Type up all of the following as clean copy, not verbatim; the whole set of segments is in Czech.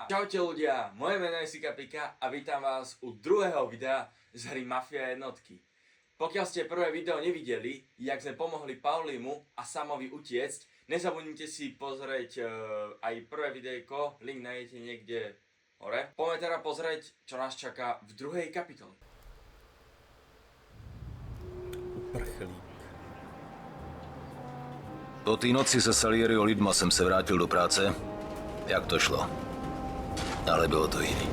Čaute ľudia, moje meno je Sika Pika a vítam vás u druhého videa z hry Mafia jednotky. Pokiaľ ste prvé video nevideli, jak sme pomohli Paulimu a Samovi utiecť, nezabudnite si pozrieť aj prvé videjko, link nájdete niekde hore. Poďme teda pozrieť, čo nás čaká v druhej kapitole. Uprchlík. Po té noci se Salieriho lidma jsem se vrátil do práce. Jak to šlo? Ale bylo to jiný.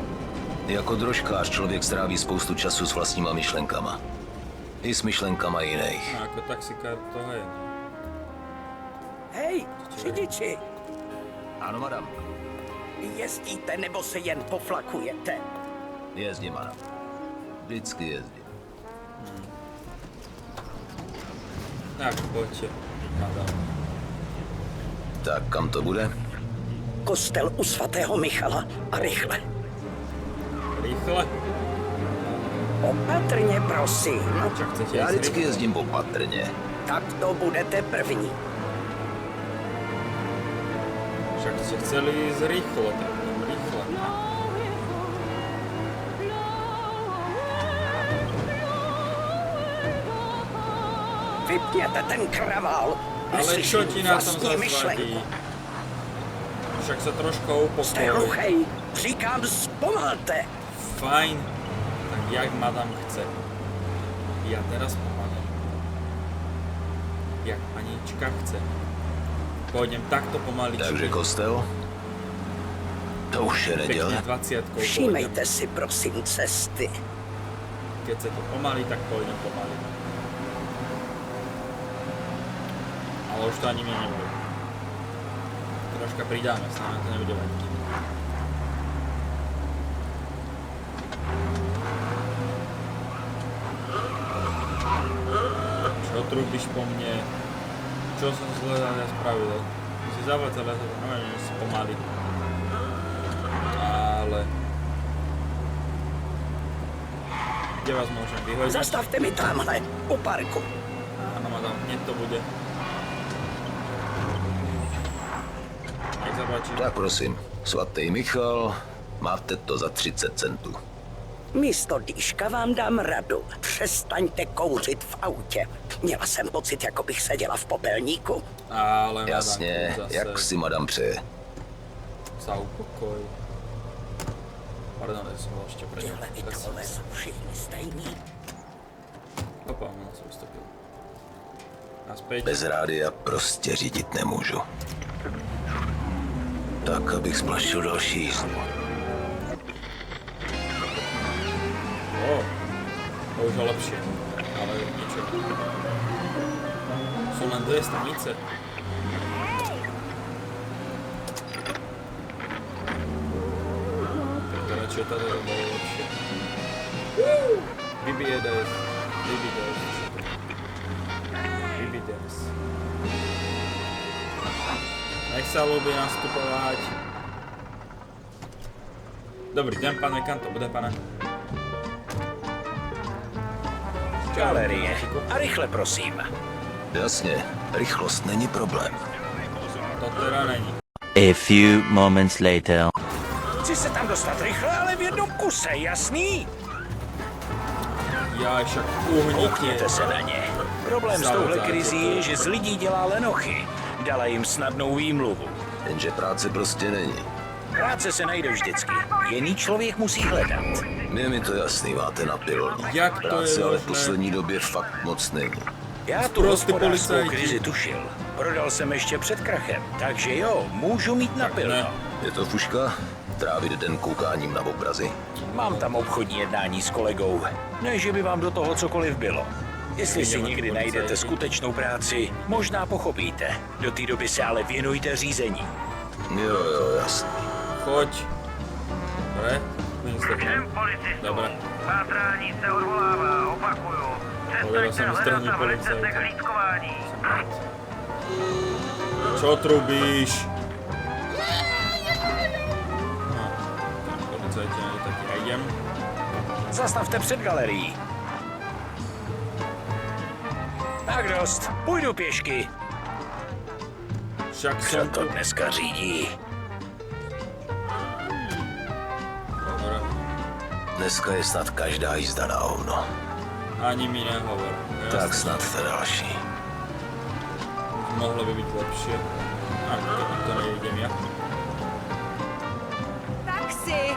Jako drožkář člověk stráví spoustu času s vlastníma myšlenkama. I s myšlenkama jiných. No, jako taxikár toho je. Hej, řidiči, Ano, madam. jezdíte nebo se jen poflakujete? Jezdím, madam. Vždycky jezdím. Tak pojďte, madam. Tak kam to bude? Kostel u svatého Michala a rychle. Rychle? Opatrně, prosím. Čo chcete Já ísť vždycky rychle? jezdím opatrně. Tak to budete první. Však ste chceli ísť rýchlo, tak idem rýchle. Vypněte ten kravál. Ale čo Neslyším ti na tom vlastní zas vadí? myšlenku. Však sa trošku Jste upokoj. hluchej, říkám zpomalte. Fajn. Tak jak madam chce. Ja teraz pomalím. Jak panička chce. Pôjdem takto pomaličky. Takže kostel? To už je Pekne neděle. 20-kou Všímejte si, prosím, cesty. Keď sa to pomalí, tak pôjdem pomaly. Ale už to ani mne nebude. Troška pridáme, snáď to nebude vadiť. Čo trúbiš po mne? Čo som zle spravil? Si zavletel, ja to neviem, že si pomaly. Ale... Kde vás môžem vyhľadať? Zastavte mi tamhle, u parku. Áno, madam, hneď to bude. Jak zabáči? Tak prosím, svatý Michal, máte to za 30 centů. Místo dýška vám dám radu. Přestaňte kouřit v autě. Měla jsem pocit, jako bych seděla v popelníku. Ale madam, Jasně, tu zase jak si madam přeje. sa upokoj. Pardon, ja som bol ešte preč. Tyhle idolové jsou všichni stejní. Opa, on sa ustopil. Naspäť. Bez rádia prostě řídit nemůžu. Tak, abych splašil další jízdu. To už je lepšie. Ale niečo. Sú len 2 stanice. Radšej tady to bolo lepšie. BBDS. BBDS. BBDS. Nech sa ľúbi nastupovať. Dobrý den, pane, kam to bude, pane? Galerie. A rychle, prosím. Jasně, rychlost není problém. To teda není. A few moments later. Chci se tam dostat rychle, ale v jednom kuse, jasný? Já však uhnitě. Koukněte se na ně. Problém s touhle krizí je, že z lidí dělá lenochy. Dala jim snadnou výmluvu. Jenže práce prostě není. Práce se najde vždycky. Jiný člověk musí hledat. Je mi to jasný, máte na pilní. Jak to Práce je ale v možné? poslední době fakt moc není. Já tu Prostě hospodářskou policajti. krizi tušil. Prodal jsem ještě před krachem, takže jo, můžu mít napilno. ne. Je to fuška? Trávit den koukáním na obrazy? Mám tam obchodní jednání s kolegou. Ne, že by vám do toho cokoliv bylo. Jestli si Vidíme někdy policajti. najdete skutečnou práci, možná pochopíte. Do té doby se ale věnujte řízení. Jo, jasný. Choď. Dobre. Všem policistům. Dobre. Pátrání se odvolává, opakuju. Povedal Přestaňte jsem hledat stranu na velice policajta. hlídkování. Čo trubíš? No, policajti není taky. Ja idem. Zastavte před galerií. Tak dost, půjdu pěšky. Však Kdo som to tu. dneska řídí? Dneska je snad každá jízda na hovno. Ani mi nehovor. Tak snad ta další. Mohlo by být lepší. A to nevidím ja. Taxi!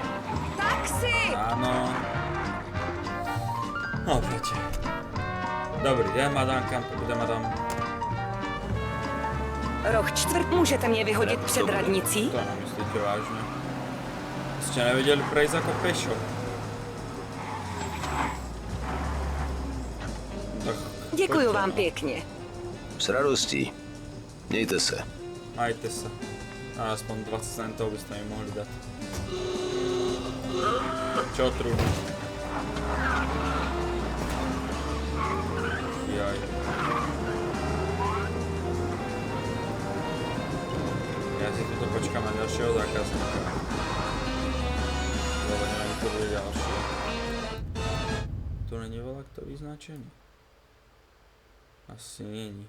Taxi! Áno. No, poďte. Dobrý den, madam, kam půjde, madam? Roh čtvrt, můžete mě vyhodit před radnicí? To nemyslíte vážně. Jste neviděli prejsť jako pešo. Tak, Děkuju pojďte, vám no. pěkně. S radostí. Mějte se. Majte se. A aspoň 20 centov byste mi mohli dát. Čo trudno. Jaj. Ja si tuto počkám na ďalšieho zákazníka. Lebo neviem, kto bude ďalší. Tu není veľa kto vyznačený. Asi není.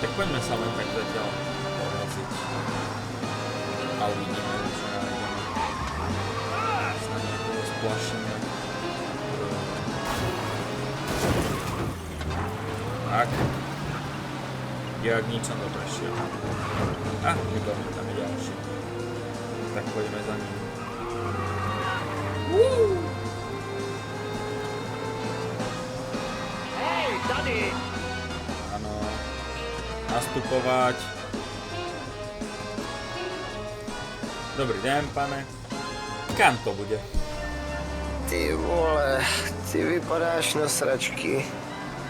Tak poďme sa len tak zatiaľ pohľasiť. A uvidíme, čo nájdeme. Snad niekoho splašíme. Tak. Jak nič som doprešiel. A, výborne, tam je ďalší. Tak poďme za ním. Hej, tady! Áno. Nastupovať. Dobrý den, pane. Kam to bude? Ty vole, ty vypadáš na sračky.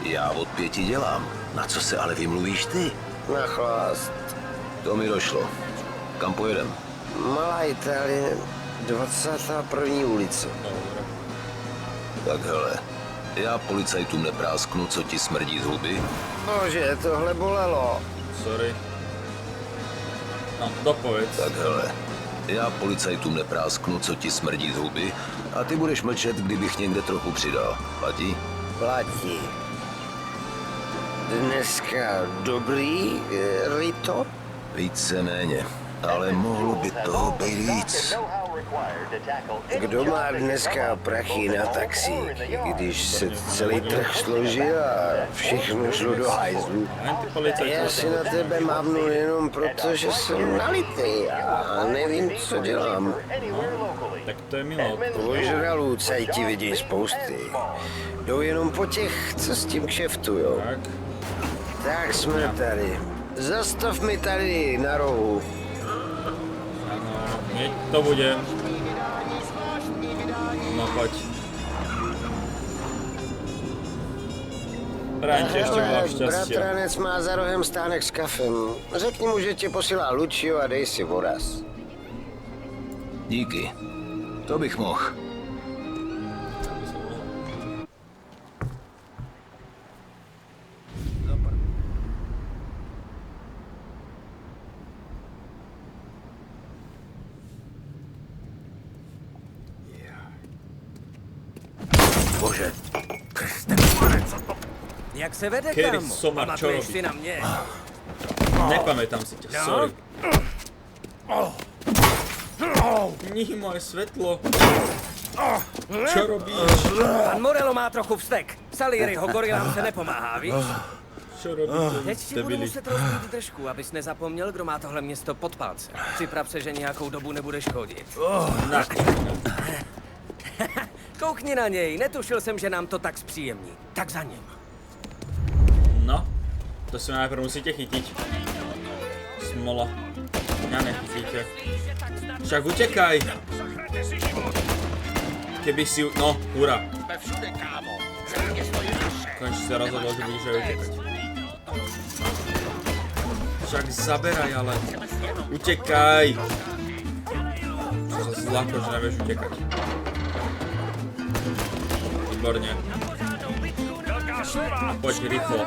Já od 5 dělám. Na co se ale vymluvíš ty? Na chlást. To mi došlo. Kam pojedem? Malá Itálie, 21. ulice. Dobre. Tak hele, já policajtům neprásknu, co ti smrdí z huby. Bože, tohle bolelo. Sorry. No, dopověď. Tak hele, já policajtům neprásknu, co ti smrdí z huby, a ty budeš mlčet, kdybych někde trochu přidal. Platí? Platí. Dneska dobrý, Rito? Víceméně, ale mohlo by toho být víc. Kdo má dneska prachy na taxík, když se celý trh složil a všechno šlo do hajzlu? Len ty policajti. Já si na tebe mávnu jenom proto, že jsem nalitý a nevím, co dělám. Tak to je milo. Ožralů cajti vidí spousty. Jdou jenom po těch, co s tím kšeftujou. Tak. Tak jsme tady. Zastav mi tady na rohu. Áno, hneď to bude. No poď. Prajem ti ještě veľa šťastia. Bratranec má za rohem stánek s kafem. Řekni mu, že tě posílá Lucio a dej si voraz. Díky. To bych mohl. Bože, jak se vede, Kedy kámo? somar, čo Pamatuješ robí? si na mě? Nepamätám si ťa, No? sorry. Nihy moje svetlo. Čo robíš? Pan Morello má trochu vztek. Salieriho gorilám se nepomáhá, víš? Čo robíte? Teď ti budu Debili. muset rozbít držku, abys nezapomněl, kdo má tohle město pod palcem. Připrav se, že nějakou dobu nebudeš chodit. Na. Koukni na něj, netušil jsem, že nám to tak zpříjemní. Tak za ním. No, to si najprv musíte chytiť. Smola. Mňa nechytíte. Však utekaj. Keby si... No, hurá. Konečne sa rozhodol, že budeš aj utekať. Však zaberaj, ale... Utekaj! Čo sa zlako, že nevieš utekať. Výborne. Poď rýchlo.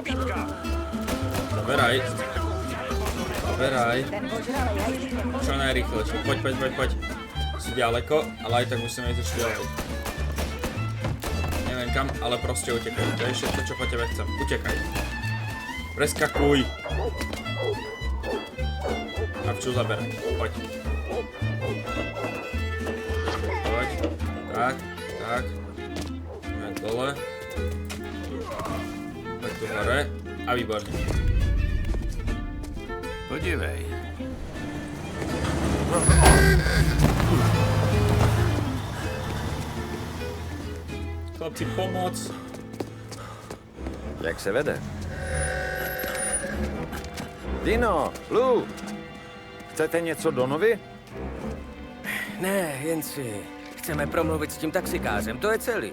Zaberaj. Zaberaj. Čo najrýchlejšie. Poď. Si ďaleko, ale aj tak musíme ísť ešte ďalej. Neviem kam, ale proste utekaj. To je všetko, čo po tebe chcem. Utekaj. Preskakuj. A vču zaberem. Poď. Poď. Tak, tak. Poďme dole. Tak tu hore. A výborne. Podívej. Chlapci, pomoc. Jak se vede? Dino, Lou, chcete něco Donovi? Ne, jen si chceme promluvit s tím taxikářem, to je celý.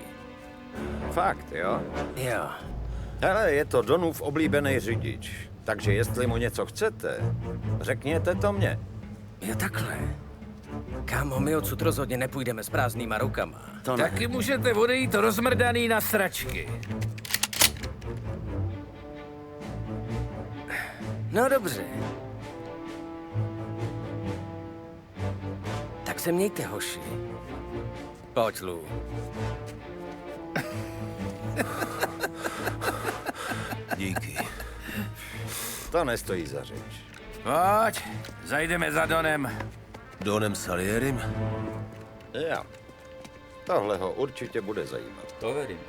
Fakt, jo? Jo. Hele, je to Donův oblíbený řidič, takže jestli mu něco chcete, řekněte to mně. Jo, takhle. Kámo, my odsud rozhodně nepůjdeme s prázdnýma rukama. To ne. Taky můžete odejít rozmrdaný na sračky. No dobře. Tak se mějte, hoši. Pojď, Lou. Díky. To nestojí za řeč. Pojď, zajdeme za Donem. Donem Salierim? Jo. Tohle ho určitě bude zajímat. To verím.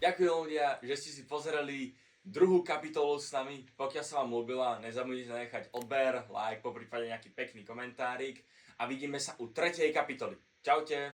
Ďakujem ľudia, že ste si pozreli druhú kapitolu s nami. Pokiaľ sa vám ľúbila, nezabudnite nechať odber, like, poprípade nejaký pekný komentárik a vidíme sa u 3. kapitoly. Čaute.